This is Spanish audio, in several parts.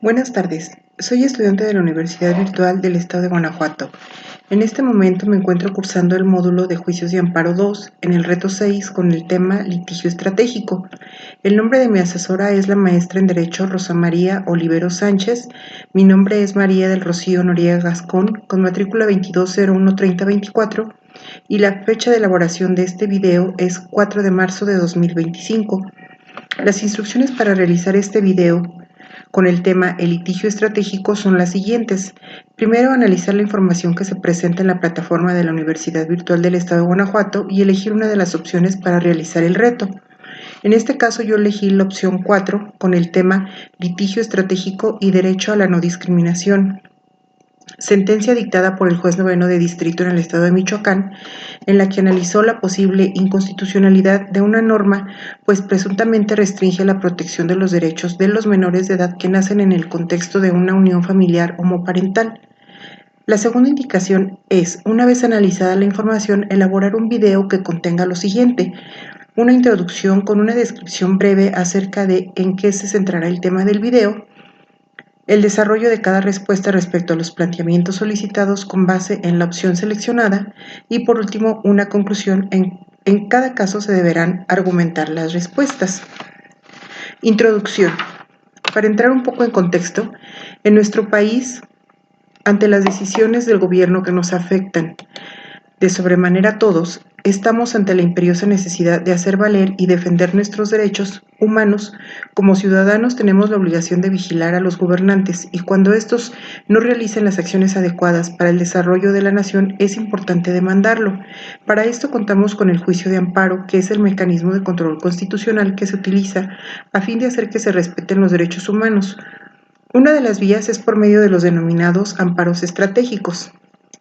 Buenas tardes, soy estudiante de la Universidad Virtual del Estado de Guanajuato. En este momento me encuentro cursando el módulo de Juicios de Amparo 2 en el reto 6 con el tema Litigio Estratégico. El nombre de mi asesora es la maestra en Derecho Rosa María Olivero Sánchez. Mi nombre es María del Rocío Noriega Gascón, con matrícula 22013024, y la fecha de elaboración de este video es 4 de marzo de 2025. Las instrucciones para realizar este video con el tema El litigio estratégico son las siguientes. Primero, analizar la información que se presenta en la plataforma de la Universidad Virtual del Estado de Guanajuato y elegir una de las opciones para realizar el reto. En este caso yo elegí la opción 4 con el tema Litigio estratégico y derecho a la no discriminación. Sentencia dictada por el juez noveno de distrito en el estado de Michoacán, en la que analizó la posible inconstitucionalidad de una norma, pues presuntamente restringe la protección de los derechos de los menores de edad que nacen en el contexto de una unión familiar homoparental. La segunda indicación es, una vez analizada la información, elaborar un video que contenga lo siguiente: una introducción con una descripción breve acerca de en qué se centrará el tema del video, el desarrollo de cada respuesta respecto a los planteamientos solicitados con base en la opción seleccionada y, por último, una conclusión. En cada caso se deberán argumentar las respuestas. Introducción. Para entrar un poco en contexto, en nuestro país, ante las decisiones del gobierno que nos afectan de sobremanera a todos, estamos ante la imperiosa necesidad de hacer valer y defender nuestros derechos humanos. Como ciudadanos tenemos la obligación de vigilar a los gobernantes, y cuando estos no realicen las acciones adecuadas para el desarrollo de la nación, es importante demandarlo. Para esto contamos con el juicio de amparo, que es el mecanismo de control constitucional que se utiliza a fin de hacer que se respeten los derechos humanos. Una de las vías es por medio de los denominados amparos estratégicos.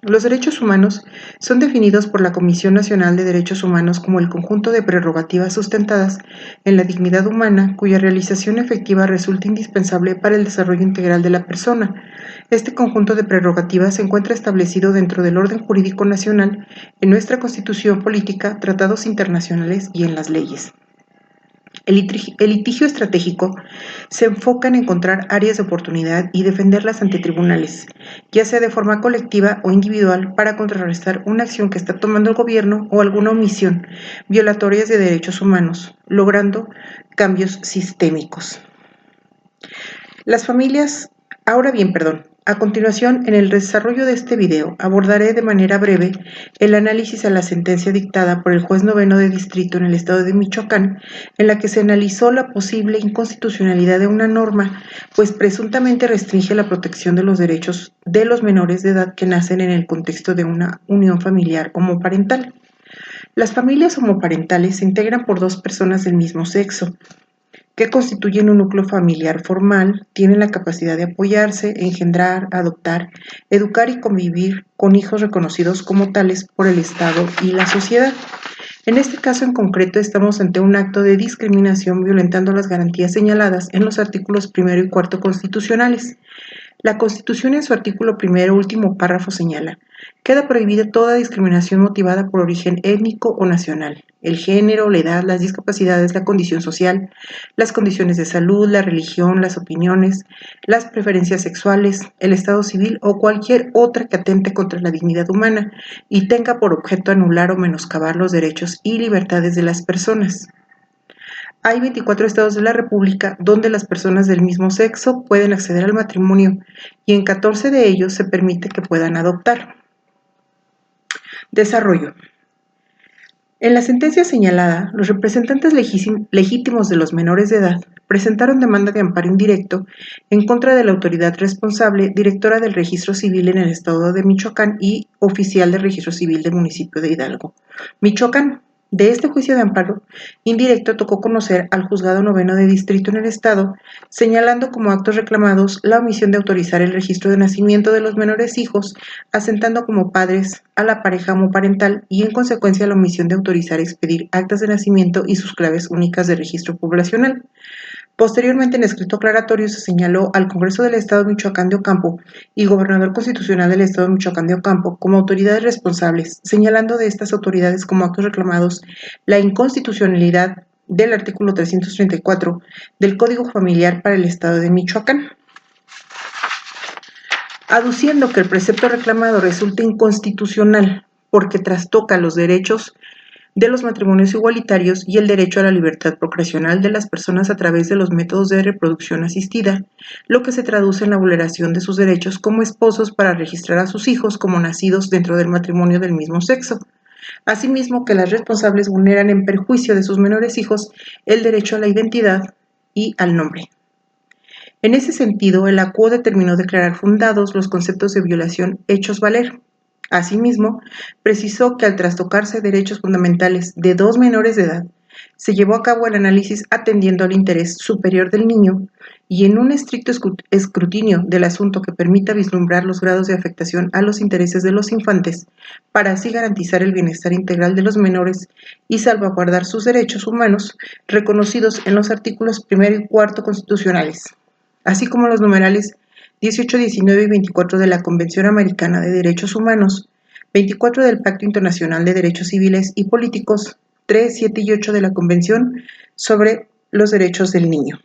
Los derechos humanos son definidos por la Comisión Nacional de Derechos Humanos como el conjunto de prerrogativas sustentadas en la dignidad humana, cuya realización efectiva resulta indispensable para el desarrollo integral de la persona. Este conjunto de prerrogativas se encuentra establecido dentro del orden jurídico nacional, en nuestra Constitución política, tratados internacionales y en las leyes. El litigio estratégico se enfoca en encontrar áreas de oportunidad y defenderlas ante tribunales, ya sea de forma colectiva o individual, para contrarrestar una acción que está tomando el gobierno o alguna omisión violatorias de derechos humanos, logrando cambios sistémicos. A continuación, en el desarrollo de este video, abordaré de manera breve el análisis a la sentencia dictada por el juez noveno de distrito en el estado de Michoacán, en la que se analizó la posible inconstitucionalidad de una norma, pues presuntamente restringe la protección de los derechos de los menores de edad que nacen en el contexto de una unión familiar homoparental. Las familias homoparentales se integran por dos personas del mismo sexo, que constituyen un núcleo familiar formal, tienen la capacidad de apoyarse, engendrar, adoptar, educar y convivir con hijos reconocidos como tales por el Estado y la sociedad. En este caso en concreto estamos ante un acto de discriminación violentando las garantías señaladas en los artículos 1 y 4 constitucionales. La Constitución, en su artículo 1, último párrafo, señala: queda prohibida toda discriminación motivada por origen étnico o nacional, el género, la edad, las discapacidades, la condición social, las condiciones de salud, la religión, las opiniones, las preferencias sexuales, el estado civil o cualquier otra que atente contra la dignidad humana y tenga por objeto anular o menoscabar los derechos y libertades de las personas. Hay 24 estados de la República donde las personas del mismo sexo pueden acceder al matrimonio, y en 14 de ellos se permite que puedan adoptar. Desarrollo. En la sentencia señalada, los representantes legítimos de los menores de edad presentaron demanda de amparo indirecto en contra de la autoridad responsable, directora del Registro Civil en el estado de Michoacán y oficial del Registro Civil del municipio de Hidalgo, Michoacán. De este juicio de amparo indirecto tocó conocer al juzgado noveno de distrito en el estado, señalando como actos reclamados la omisión de autorizar el registro de nacimiento de los menores hijos, asentando como padres a la pareja homoparental, y en consecuencia la omisión de autorizar expedir actas de nacimiento y sus claves únicas de registro poblacional. Posteriormente, en escrito aclaratorio, se señaló al Congreso del Estado de Michoacán de Ocampo y Gobernador Constitucional del Estado de Michoacán de Ocampo como autoridades responsables, señalando de estas autoridades como actos reclamados la inconstitucionalidad del artículo 334 del Código Familiar para el Estado de Michoacán. aduciendo que el precepto reclamado resulta inconstitucional porque trastoca los derechos de los matrimonios igualitarios y el derecho a la libertad procreacional de las personas a través de los métodos de reproducción asistida, lo que se traduce en la vulneración de sus derechos como esposos para registrar a sus hijos como nacidos dentro del matrimonio del mismo sexo. Asimismo, que las responsables vulneran en perjuicio de sus menores hijos el derecho a la identidad y al nombre. En ese sentido, el ACUO determinó declarar fundados los conceptos de violación hechos valer. Asimismo, precisó que al trastocarse derechos fundamentales de dos menores de edad, se llevó a cabo el análisis atendiendo al interés superior del niño y en un estricto escrutinio del asunto que permita vislumbrar los grados de afectación a los intereses de los infantes, para así garantizar el bienestar integral de los menores y salvaguardar sus derechos humanos reconocidos en los artículos 1 y 4 constitucionales, así como los numerales 18, 19 y 24 de la Convención Americana de Derechos Humanos, 24 del Pacto Internacional de Derechos Civiles y Políticos, 3, 7 y 8 de la Convención sobre los Derechos del Niño.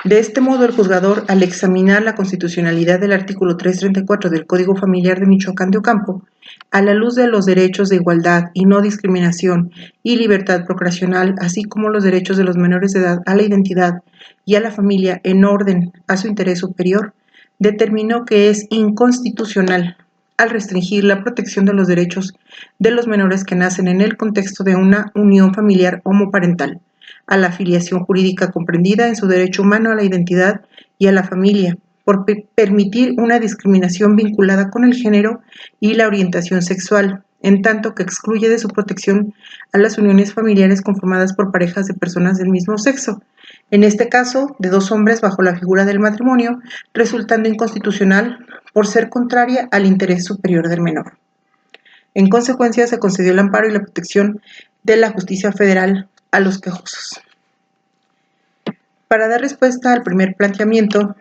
De este modo, el juzgador, al examinar la constitucionalidad del artículo 334 del Código Familiar de Michoacán de Ocampo, a la luz de los derechos de igualdad y no discriminación y libertad procreacional, así como los derechos de los menores de edad a la identidad y a la familia en orden a su interés superior, determinó que es inconstitucional al restringir la protección de los derechos de los menores que nacen en el contexto de una unión familiar homoparental, a la filiación jurídica comprendida en su derecho humano a la identidad y a la familia, por permitir una discriminación vinculada con el género y la orientación sexual, en tanto que excluye de su protección a las uniones familiares conformadas por parejas de personas del mismo sexo, en este caso de dos hombres bajo la figura del matrimonio, resultando inconstitucional por ser contraria al interés superior del menor. En consecuencia, se concedió el amparo y la protección de la justicia federal a los quejosos. Para dar respuesta al primer planteamiento,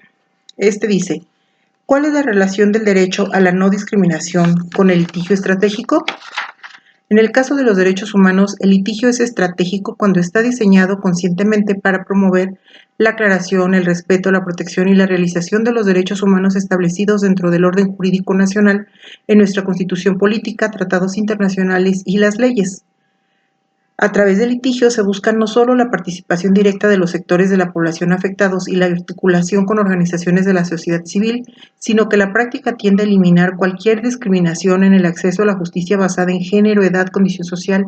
este dice: ¿cuál es la relación del derecho a la no discriminación con el litigio estratégico? En el caso de los derechos humanos, el litigio es estratégico cuando está diseñado conscientemente para promover la aclaración, el respeto, la protección y la realización de los derechos humanos establecidos dentro del orden jurídico nacional en nuestra Constitución política, tratados internacionales y las leyes. A través del litigio se busca no solo la participación directa de los sectores de la población afectados y la articulación con organizaciones de la sociedad civil, sino que la práctica tiende a eliminar cualquier discriminación en el acceso a la justicia basada en género, edad, condición social,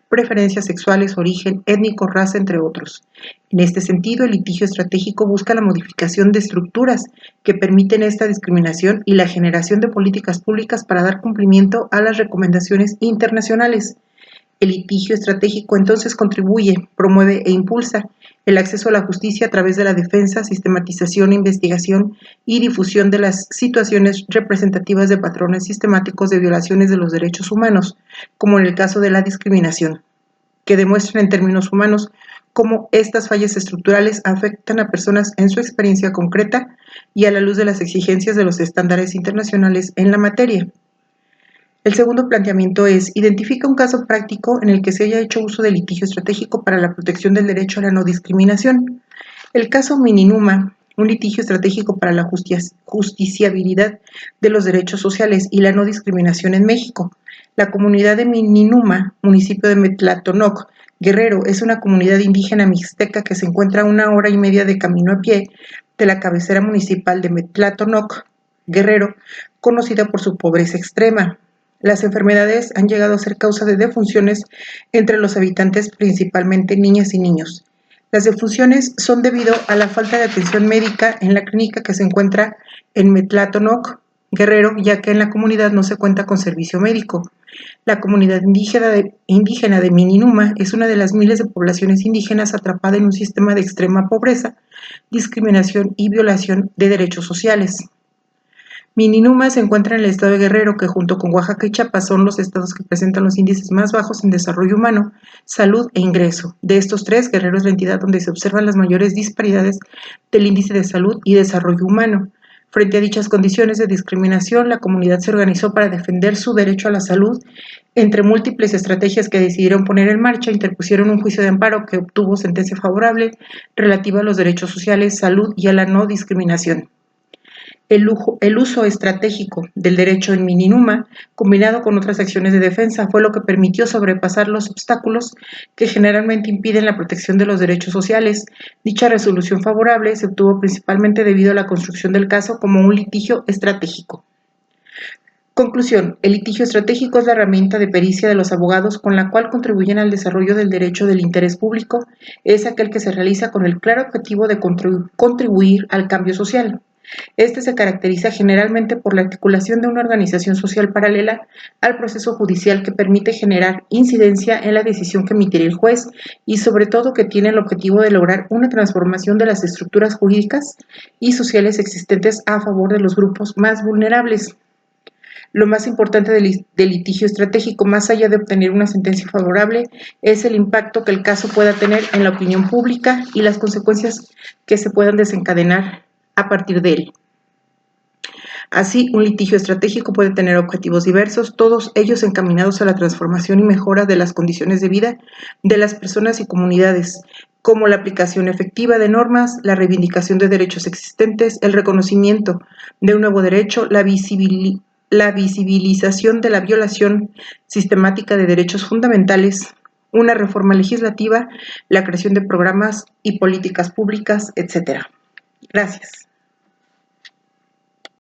preferencias sexuales, origen étnico, raza, entre otros. En este sentido, el litigio estratégico busca la modificación de estructuras que permiten esta discriminación y la generación de políticas públicas para dar cumplimiento a las recomendaciones internacionales. El litigio estratégico entonces contribuye, promueve e impulsa el acceso a la justicia a través de la defensa, sistematización, investigación y difusión de las situaciones representativas de patrones sistemáticos de violaciones de los derechos humanos, como en el caso de la discriminación, que demuestran en términos humanos cómo estas fallas estructurales afectan a personas en su experiencia concreta y a la luz de las exigencias de los estándares internacionales en la materia. El segundo planteamiento es: identifica un caso práctico en el que se haya hecho uso del litigio estratégico para la protección del derecho a la no discriminación. El caso Mininuma, un litigio estratégico para la justiciabilidad de los derechos sociales y la no discriminación en México. La comunidad de Mininuma, municipio de Metlatonoc, Guerrero, es una comunidad indígena mixteca que se encuentra a 1 hora y media de camino a pie de la cabecera municipal de Metlatonoc, Guerrero, conocida por su pobreza extrema. Las enfermedades han llegado a ser causa de defunciones entre los habitantes, principalmente niñas y niños. Las defunciones son debido a la falta de atención médica en la clínica que se encuentra en Metlatonoc, Guerrero, ya que en la comunidad no se cuenta con servicio médico. La comunidad indígena de Mininuma es una de las miles de poblaciones indígenas atrapada en un sistema de extrema pobreza, discriminación y violación de derechos sociales. Mininuma se encuentra en el estado de Guerrero, que junto con Oaxaca y Chiapas son los estados que presentan los índices más bajos en desarrollo humano, salud e ingreso. De estos tres, Guerrero es la entidad donde se observan las mayores disparidades del índice de salud y desarrollo humano. Frente a dichas condiciones de discriminación, la comunidad se organizó para defender su derecho a la salud. Entre múltiples estrategias que decidieron poner en marcha, interpusieron un juicio de amparo que obtuvo sentencia favorable relativa a los derechos sociales, salud y a la no discriminación. El uso estratégico del derecho en Mininuma, combinado con otras acciones de defensa, fue lo que permitió sobrepasar los obstáculos que generalmente impiden la protección de los derechos sociales. Dicha resolución favorable se obtuvo principalmente debido a la construcción del caso como un litigio estratégico. Conclusión: el litigio estratégico es la herramienta de pericia de los abogados con la cual contribuyen al desarrollo del derecho del interés público. Es aquel que se realiza con el claro objetivo de contribuir al cambio social. Este se caracteriza generalmente por la articulación de una organización social paralela al proceso judicial que permite generar incidencia en la decisión que emitirá el juez y sobre todo que tiene el objetivo de lograr una transformación de las estructuras jurídicas y sociales existentes a favor de los grupos más vulnerables. Lo más importante del litigio estratégico, más allá de obtener una sentencia favorable, es el impacto que el caso pueda tener en la opinión pública y las consecuencias que se puedan desencadenar a partir de él. Así, un litigio estratégico puede tener objetivos diversos, todos ellos encaminados a la transformación y mejora de las condiciones de vida de las personas y comunidades, como la aplicación efectiva de normas, la reivindicación de derechos existentes, el reconocimiento de un nuevo derecho, la visibilización de la violación sistemática de derechos fundamentales, una reforma legislativa, la creación de programas y políticas públicas, etc. Gracias.